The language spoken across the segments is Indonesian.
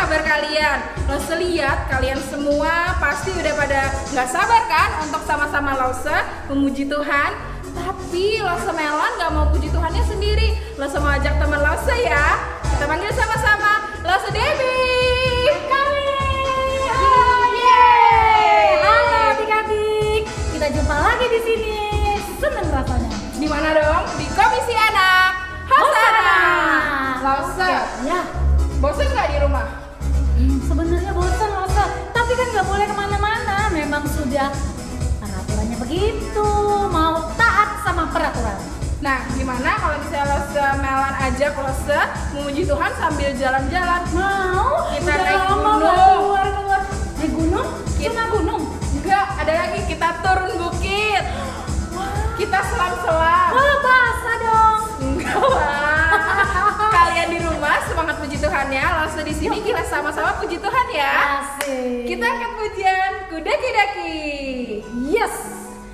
kabar kalian? Lose lihat kalian semua pasti udah pada nggak sabar kan untuk sama-sama Lose memuji Tuhan. Tapi Lose Melon nggak mau puji Tuhannya sendiri. Lose mau ajak teman Lose ya. Kita panggil sama-sama Lose Debbie. Kami. Oh, yeay. Halo adik-adik. Kita jumpa lagi di sini. Seneng rasanya. Di mana dong? Di Komisi Anak Hosana. Lose. Ya. Bosan nggak di rumah? Sebenarnya bosan Lose, tapi kan nggak boleh kemana-mana. Memang sudah peraturannya begitu. Mau taat sama peraturan. Nah, gimana kalau misalnya Lose Melon ajak Lose memuji Tuhan sambil jalan-jalan? Mau? Kita Udah naik lama gunung. nggak keluar. Naik gunung? Cuma gunung? Enggak, ada lagi kita turun bukit. Kita selam-selam. Wah, basah dong. Enggak lah. Kalian di rumah semangat puji Tuhan ya. Lose di sini kita sama-sama puji Tuhan ya. Asik. Kita angkat pujian Kudaki-daki. Yes.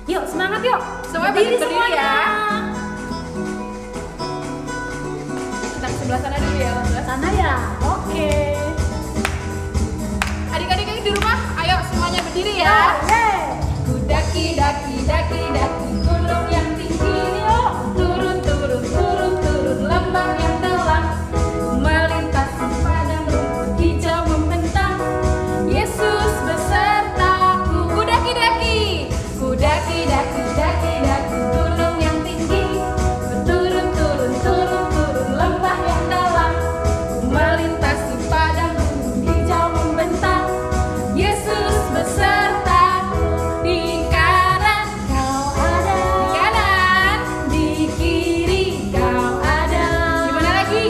Yuk, semangat yuk. Semua berdiri semuanya. ya. Kita ke sebelah sana dulu ya, Lose. Sana ya. Oke. Adik-adik yang di rumah, ayo semuanya berdiri ya. Kudaki-daki-daki-daki gunung yang tinggi, yuk. Turun, turun, turun, turun lembah yang dalam, melintasi padang rumput hijau membentang. Yesus besertaku. Kudaki-daki, kudaki-daki-daki-daki gunung yang tinggi, turun, turun, turun, turun lembah yang dalam, melintasi padang rumput hijau membentang. Yesus besertaku. Di kanan kau ada, di kanan, di kiri kau ada. Gimana lagi?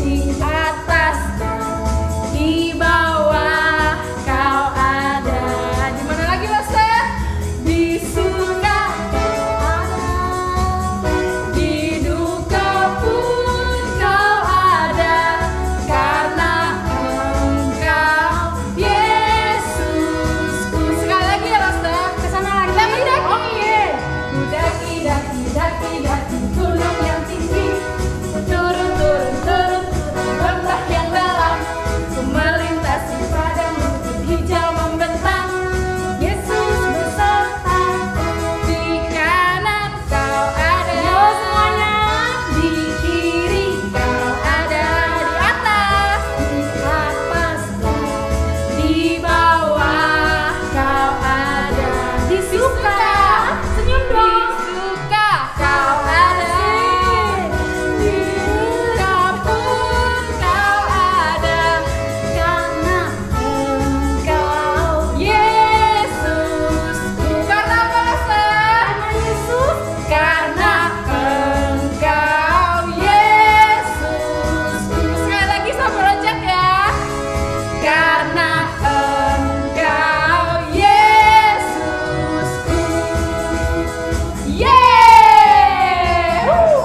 Di atas dan di bawah kau ada. Di mana lagi Lose? Di suka kau ada, di duka pun kau ada, karena Engkau Yesusku. Sekali lagi ya Lose. Kesana lagi. Daki-daki. Oke. Kudaki-daki-daki-daki gunung yang tinggi, turun, turun, turun, turun lembah yang dalam, ku melintasi padang rumput hijau membentang. Yesus besertaku. Di kanan kau ada, Yo semuanya. di kiri kau ada, di atas dan di bawah kau ada. Di suka. Senyum Di dong. suka kau ada, di duka pun kau ada, karena Engkau Yesusku. Karena apa Lose? Karena Yesus. Karena Engkau Yesusku. Sekali lagi sampai loncat ya. Karena Engkau Yesusku. Yeay!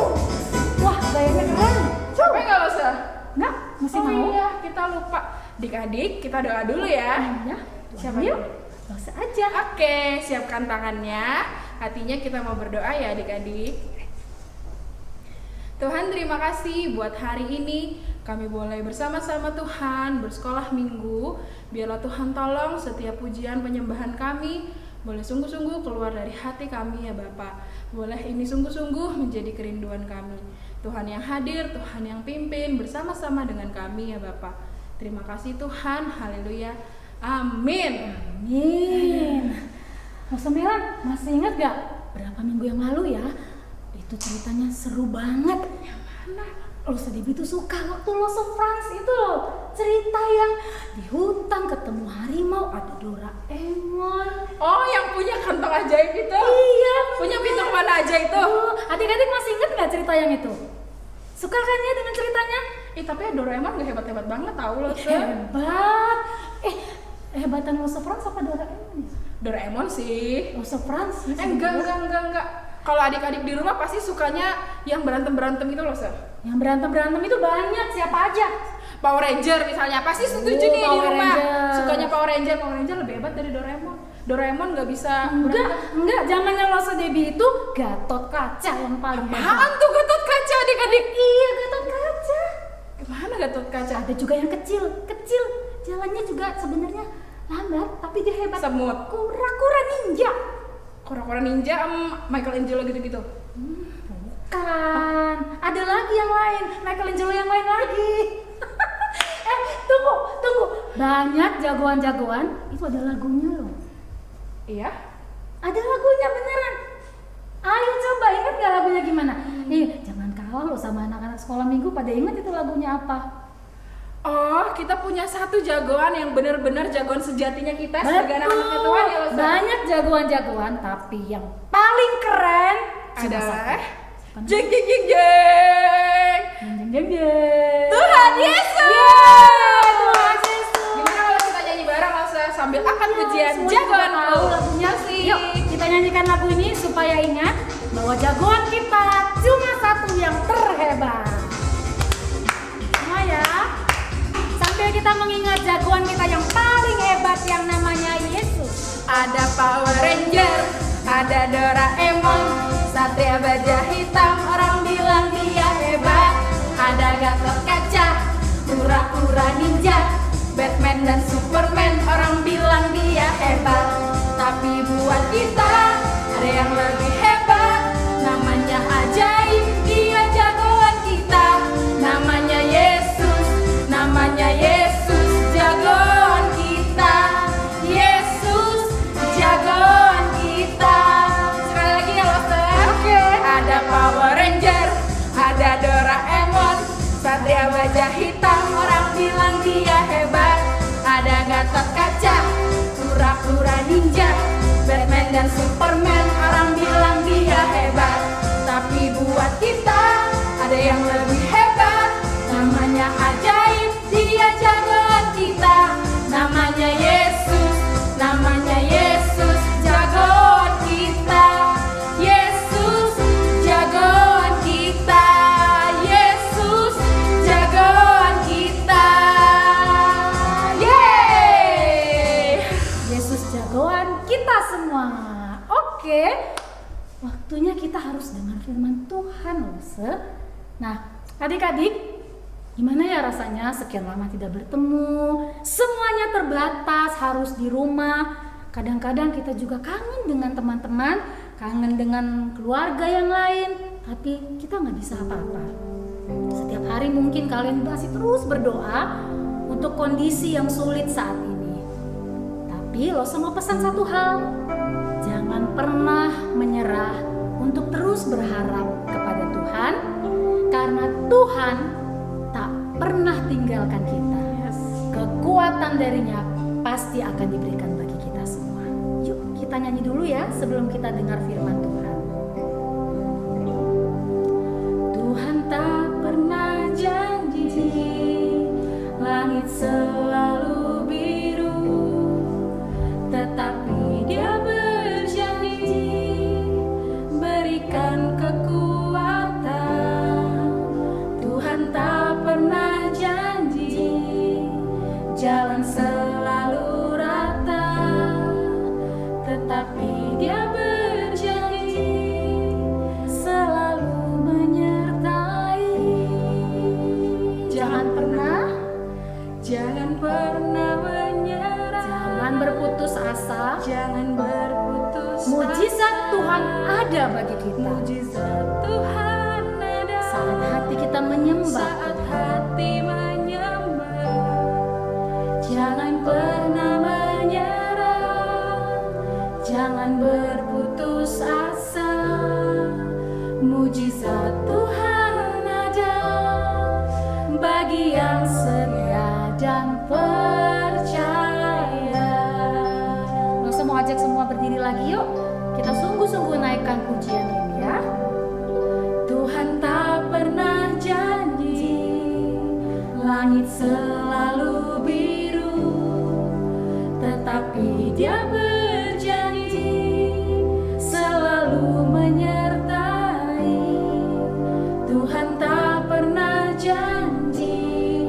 Wah, gayanya keren. Capek nggak Lose? Enggak, masih Oh mau. iya, kita lupa. Adik-adik, kita doa dulu ya. Ya. Siapa Yuk. dulu? Lose aja. Oke, siapkan tangannya. Hatinya kita mau berdoa ya adik-adik. Tuhan, terima kasih buat hari ini. Kami boleh bersama-sama Tuhan bersekolah minggu. Biarlah Tuhan tolong setiap pujian penyembahan kami boleh sungguh-sungguh keluar dari hati kami ya Bapa. Boleh ini sungguh-sungguh menjadi kerinduan kami. Tuhan yang hadir, Tuhan yang pimpin bersama-sama dengan kami ya Bapa. Terima kasih Tuhan. Haleluya. Amin. Amin. Lose Melon, masih ingat gak berapa minggu yang lalu ya? Itu ceritanya seru banget. Yang mana? Lose Debbie tuh suka waktu Lose France itu loh. Cerita yang di hutan ketemu harimau, ada Doraemon. Oh, yang punya kantong ajaib itu? Iya, Punya pintu kemana aja itu? Adik-adik masih inget gak cerita yang itu? Suka kan ya dengan ceritanya? Tapi Doraemon gak hebat-hebat banget tau loh. Hebat. Hebatan Lose France apa Doraemon ya? Doraemon sih. Lose France? Enggak. Kalau adik-adik di rumah pasti sukanya yang berantem-berantem itu loh, Sir. Yang berantem itu banyak, siapa aja? Power Ranger misalnya, pasti setuju nih di Power rumah. Ranger. Sukanya Power Ranger lebih hebat dari Doraemon. Doraemon nggak bisa Enggak, zamannya Lose Debbie itu Gatot Kaca yang paling Apaan tuh Gatot Kaca adik-adik? Iya, Gatot Kaca. Gimana Gatot Kaca? Ada juga yang kecil. jalannya juga sebenarnya lambat, tapi dia hebat. Semut. Kura-kura ninja. Kura-kura ninja, Michelangelo gitu-gitu. Bukan. Ada lagi yang lain. Michelangelo yang lain lagi. Tunggu. Banyak jagoan-jagoan itu ada lagunya loh. Iya. Ada lagunya beneran. Ayo coba, ingat gak lagunya gimana? Jangan kalah loh sama anak-anak sekolah minggu. Pada ingat itu lagunya apa? Oh, kita punya satu jagoan yang benar-benar jagoan sejatinya kita sebagai anak-anak Tuhan ya, Losa. Banyak jagoan-jagoan, tapi yang paling keren Adalah Jeng jeng jeng jeng jeng. Tuhan Yesus. Tuhan Yesus. Gimana kalau kita nyanyi bareng, Losa, sambil akan pujian Semua juga jagoan tahu lagunya sih. Yuk, kita nyanyikan lagu ini supaya ingat bahwa jagoan kita cuma satu yang terhebat. Semua ya. Sambil kita mengingat jagoan kita yang paling hebat yang namanya Yesus. Ada Power Ranger, ada Doraemon, Satria Baja Hitam, orang bilang dia hebat. Ada Gatot Kaca, kura-kura ninja, Batman dan Superman, orang bilang dia hebat. Tapi buat kita ada yang lebih hebat, namanya ajaib, dia jagoan kita. Namanya Yesus, namanya Yesus, jagoan kita. Yesus, jagoan kita. Sekali lagi ya, Loster. Oke. Ada Power Ranger, ada Doraemon, Satria Baja Hitam, orang bilang dia hebat. Ada Gatot Kaca, kura-kura ninja, Batman dan Superman, orang bilang dia hebat. Tapi buat kita ada yang lebih hebat, namanya ajaib, dia jagoan kita. Namanya Yesus, namanya Yesus, jagoan kita. Yesus, jagoan kita. Yesus, jagoan kita. Yeay! Yesus jagoan kita semua. Oke. Waktunya kita harus dengar firman Tuhan loh, Nah, adik-adik, gimana ya rasanya sekian lama tidak bertemu? Semuanya terbatas, harus di rumah. Kadang-kadang kita juga kangen dengan teman-teman, kangen dengan keluarga yang lain, tapi kita nggak bisa apa-apa. Setiap hari mungkin kalian masih terus berdoa untuk kondisi yang sulit saat ini. Tapi lo semua pesan satu hal, jangan pernah menyerah untuk terus berharap kepada Tuhan, karena Tuhan tak pernah tinggalkan kita. Kekuatan darinya pasti akan diberikan bagi kita semua. Yuk kita nyanyi dulu ya sebelum kita dengar firman Tuhan. Tuhan tak pernah janji langit selalu biru, tetapi Dia berjanji berikan kekuatan. Tuhan tak pernah janji jalan selalu rata, tetapi Dia berjanji selalu menyertai. Jangan pernah menyerah, jangan berputus asa, Jangan berputus mujizat asa. Tuhan ada bagi kita. Mujizat Tuhan ada Saat hati kita menyembah saat Tuhan. hati menyembah. Jangan pernah menyerah, jangan berputus asa. Mujizat Tuhan ada bagi yang setia dan percaya. Langsung mau ajak semua berdiri lagi yuk. Kita sungguh-sungguh naikkan pujian ini ya. Tuhan tak pernah janji langit selalu biru, tetapi Dia berjanji selalu menyertai. Tuhan tak pernah janji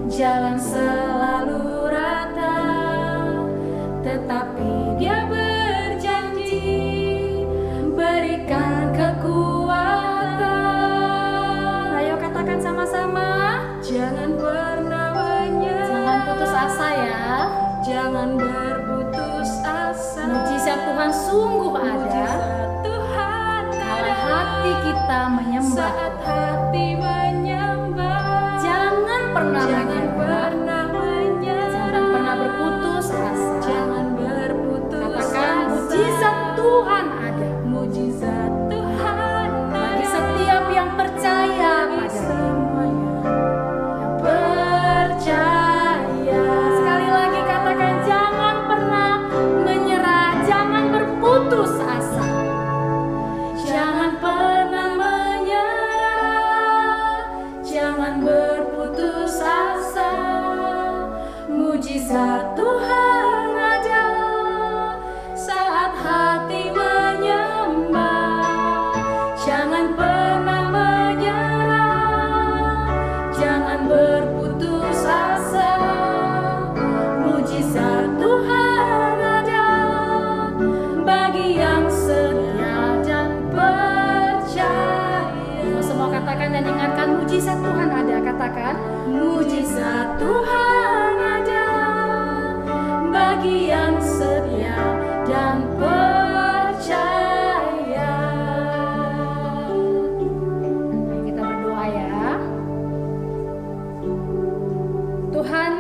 jalan selalu rata, tetapi Dia berjanji berikan kekuatan. Ayo katakan sama-sama. Jangan pernah menyerah. Jangan putus asa sungguh ada Mujizat Tuhan kala ada hati kita menyembah. saat hati menyembah. Jangan pernah Jangan menyerah, pernah menyerah. jangan pernah berputus asa. Jangan berputus Katakan asa. mujizat Tuhan ada Mujizat Tuhan bagi ada setiap yang percaya bagi pada semuanya yang percaya. Sekali lagi katakan jangan pernah menyerah, jangan berputus asa. Jangan pernah menyerah, jangan berputus asa. Mujizat Tuhan ada saat hati menyembah. Jangan pernah menyerah, jangan berputus asa. Mujizat Tuhan ada bagi yang setia dan percaya. Semua katakan dan ingatkan mujizat Tuhan ada. Katakan mujizat Tuhan ada bagi yang setia dan percaya. Mari kita berdoa ya. Tuhan,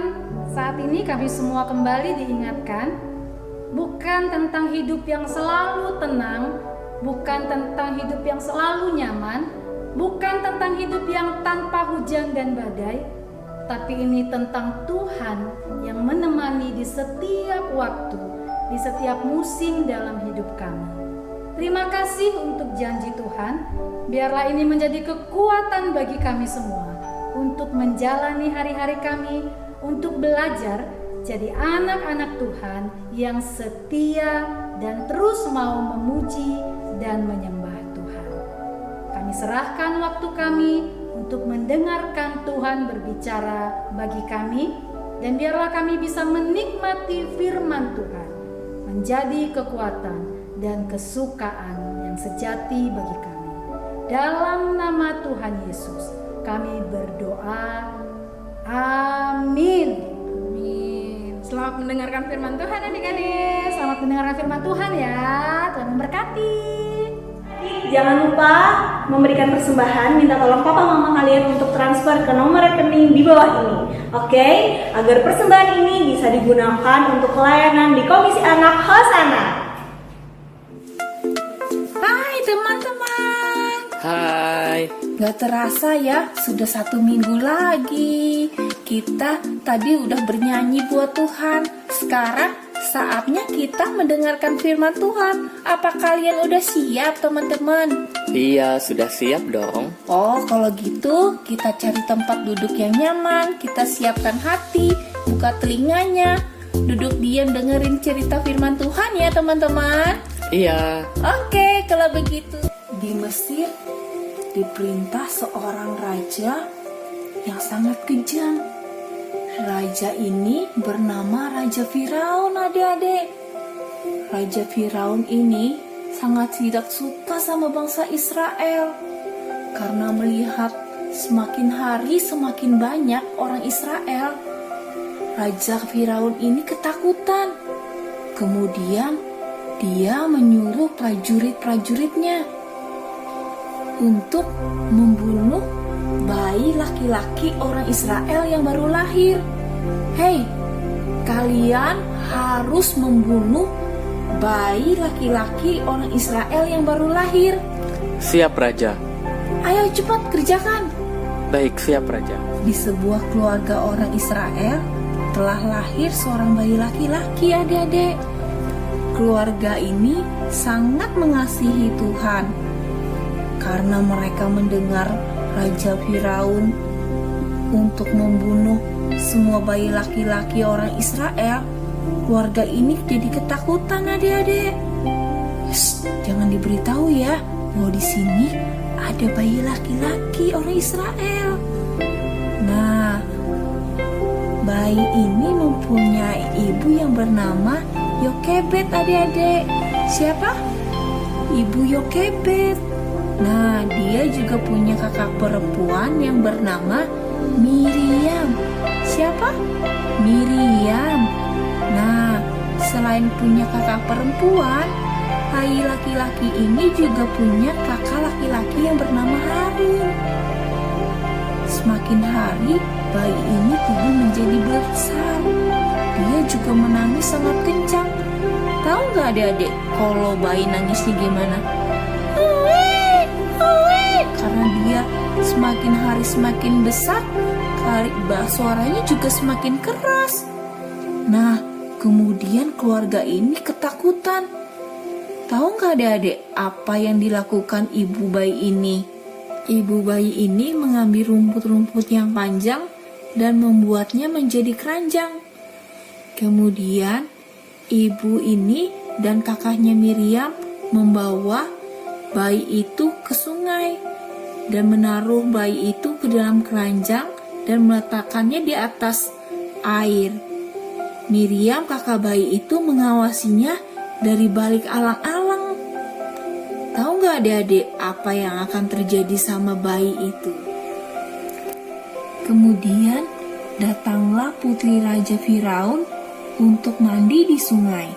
saat ini kami semua kembali diingatkan bukan tentang hidup yang selalu tenang, bukan tentang hidup yang selalu nyaman, bukan tentang hidup yang tanpa hujan dan badai, tapi ini tentang Tuhan yang menemani di setiap waktu, di setiap musim dalam hidup kami. Terima kasih untuk janji Tuhan, biarlah ini menjadi kekuatan bagi kami semua untuk menjalani hari-hari kami, untuk belajar jadi anak-anak Tuhan yang setia dan terus mau memuji dan menyembah Tuhan. Kami serahkan waktu kami untuk mendengarkan Tuhan berbicara bagi kami, dan biarlah kami bisa menikmati firman Tuhan menjadi kekuatan dan kesukaan yang sejati bagi kami. Dalam nama Tuhan Yesus kami berdoa. Amin. Selamat mendengarkan firman Tuhan adik-adik. Selamat mendengarkan firman Tuhan ya. Tuhan memberkati. Jangan lupa memberikan persembahan, minta tolong papa mama kalian untuk transfer ke nomor rekening di bawah ini. Oke, agar persembahan ini bisa digunakan untuk pelayanan di Komisi Anak Hosana. Hai teman-teman. Hai, Gak terasa ya, sudah 1 minggu lagi. Kita tadi udah bernyanyi buat Tuhan. Sekarang saatnya kita mendengarkan firman Tuhan. Apa kalian udah siap teman-teman? iya sudah siap dong. Oh, kalau gitu kita cari tempat duduk yang nyaman. Kita siapkan hati, buka telinganya. Duduk diam dengerin cerita firman Tuhan ya teman-teman. Iya, Oke, kalau begitu. Di Mesir diperintah seorang raja yang sangat kejam. Raja ini bernama Raja Firaun, adik-adik. Raja Firaun ini sangat tidak suka sama bangsa Israel karena melihat semakin hari semakin banyak orang Israel. Raja Firaun ini ketakutan. Kemudian dia menyuruh prajurit-prajuritnya untuk membunuh bayi laki-laki orang Israel yang baru lahir. Hei, kalian harus membunuh bayi laki-laki orang Israel yang baru lahir. siap Raja. Ayo cepat kerjakan. Baik, siap Raja. Di sebuah keluarga orang Israel telah lahir seorang bayi laki-laki, adik-adik. Keluarga ini sangat mengasihi Tuhan karena mereka mendengar Raja Firaun untuk membunuh semua bayi laki-laki orang Israel. Keluarga ini jadi ketakutan, adik-adik. Jangan diberitahu ya bahwa di sini ada bayi laki-laki orang Israel. Nah, bayi ini mempunyai ibu yang bernama Yokebed, adik-adik. Siapa? Ibu Yokebed. Nah, dia juga punya kakak perempuan yang bernama Miriam. Siapa? Miriam. Nah, selain punya kakak perempuan, bayi laki-laki ini juga punya kakak laki-laki yang bernama Harun. Semakin hari, bayi ini tumbuh menjadi besar. Dia juga menangis sangat kencang. Tahu nggak adik-adik kalau bayi nangisnya gimana? Karena dia semakin hari semakin besar, suaranya juga semakin keras. Nah, kemudian keluarga ini ketakutan. Tahu nggak adik-adik apa yang dilakukan ibu bayi ini? Ibu bayi ini mengambil rumput-rumput yang panjang dan membuatnya menjadi keranjang. Kemudian ibu ini dan kakaknya Miriam membawa bayi itu ke sungai dan menaruh bayi itu ke dalam keranjang dan meletakkannya di atas air. Miriam kakak bayi itu mengawasinya dari balik alang-alang. Tahu nggak adik-adik apa yang akan terjadi sama bayi itu? Kemudian datanglah putri Raja Firaun untuk mandi di sungai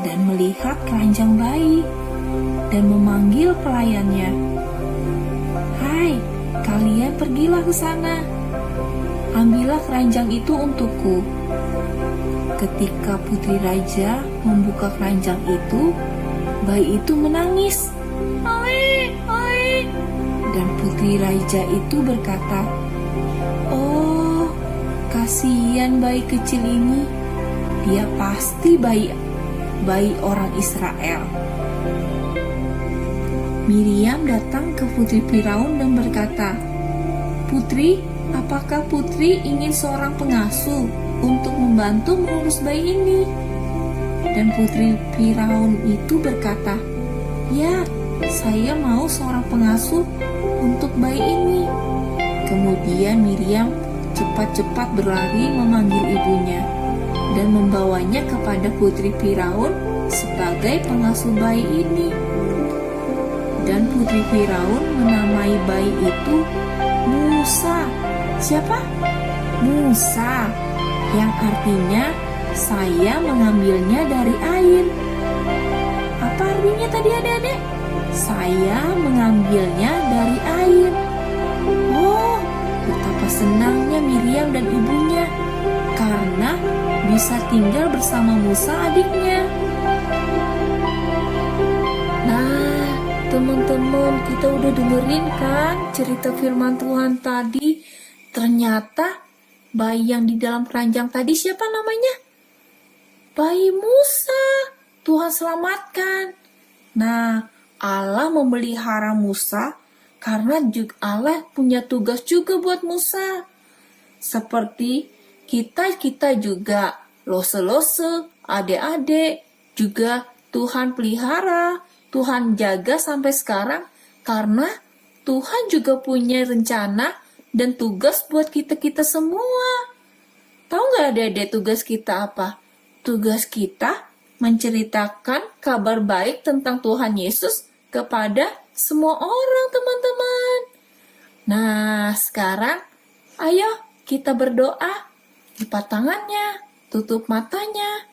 dan melihat keranjang bayi dan memanggil pelayannya. Hai, kalian pergilah ke sana. Ambillah keranjang itu untukku. Ketika putri raja membuka keranjang itu, bayi itu menangis. Oi, oi. Dan putri raja itu berkata, "Oh, kasihan bayi kecil ini. Dia pasti bayi orang Israel." Miriam datang ke putri Firaun dan berkata, "Putri, apakah putri ingin seorang pengasuh untuk membantu mengurus bayi ini?" Dan putri Firaun itu berkata, "Ya, saya mau seorang pengasuh untuk bayi ini." Kemudian Miriam cepat-cepat berlari memanggil ibunya dan membawanya kepada putri Firaun sebagai pengasuh bayi ini. Dan putri Firaun menamai bayi itu Musa. Siapa? Musa, yang artinya saya mengambilnya dari air. Apa artinya tadi adik-adik? Saya mengambilnya dari air. Oh, betapa senangnya Miriam dan ibunya karena bisa tinggal bersama Musa adiknya. Nah, teman-teman, kita udah dengerin kan cerita firman Tuhan tadi. Ternyata bayi yang di dalam keranjang tadi siapa namanya? Bayi Musa. Tuhan selamatkan. Nah, Allah memelihara Musa karena juga Allah punya tugas juga buat Musa. Seperti kita juga, lose-lose, adik-adik, juga Tuhan pelihara, Tuhan jaga sampai sekarang karena Tuhan juga punya rencana dan tugas buat kita semua. Tahu nggak adik-adik tugas kita apa? Tugas kita menceritakan kabar baik tentang Tuhan Yesus kepada semua orang, teman-teman. Nah, sekarang ayo kita berdoa. Lipat tangannya, tutup matanya.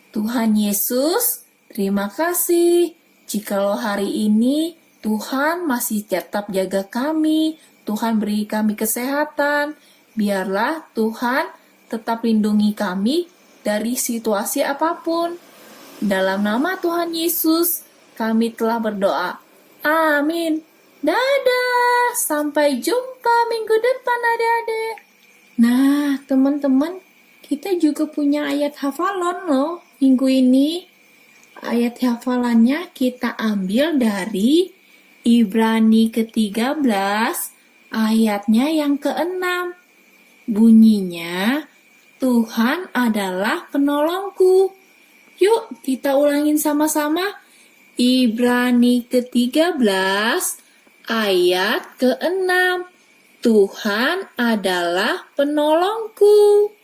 Tuhan Yesus, terima kasih jikalau hari ini Tuhan masih tetap jaga kami, Tuhan beri kami kesehatan. Biarlah Tuhan tetap lindungi kami dari situasi apapun. Dalam nama Tuhan Yesus, kami telah berdoa. Amin. Dadah, sampai jumpa minggu depan adik-adik. Nah, teman-teman, kita juga punya ayat hafalan loh minggu ini. Ayat hafalannya kita ambil dari Ibrani ke-13, ayatnya yang ke-6. Bunyinya, Tuhan adalah penolongku. Yuk kita ulangin sama-sama. Ibrani ke-13 ayat ke-6. Tuhan adalah penolongku.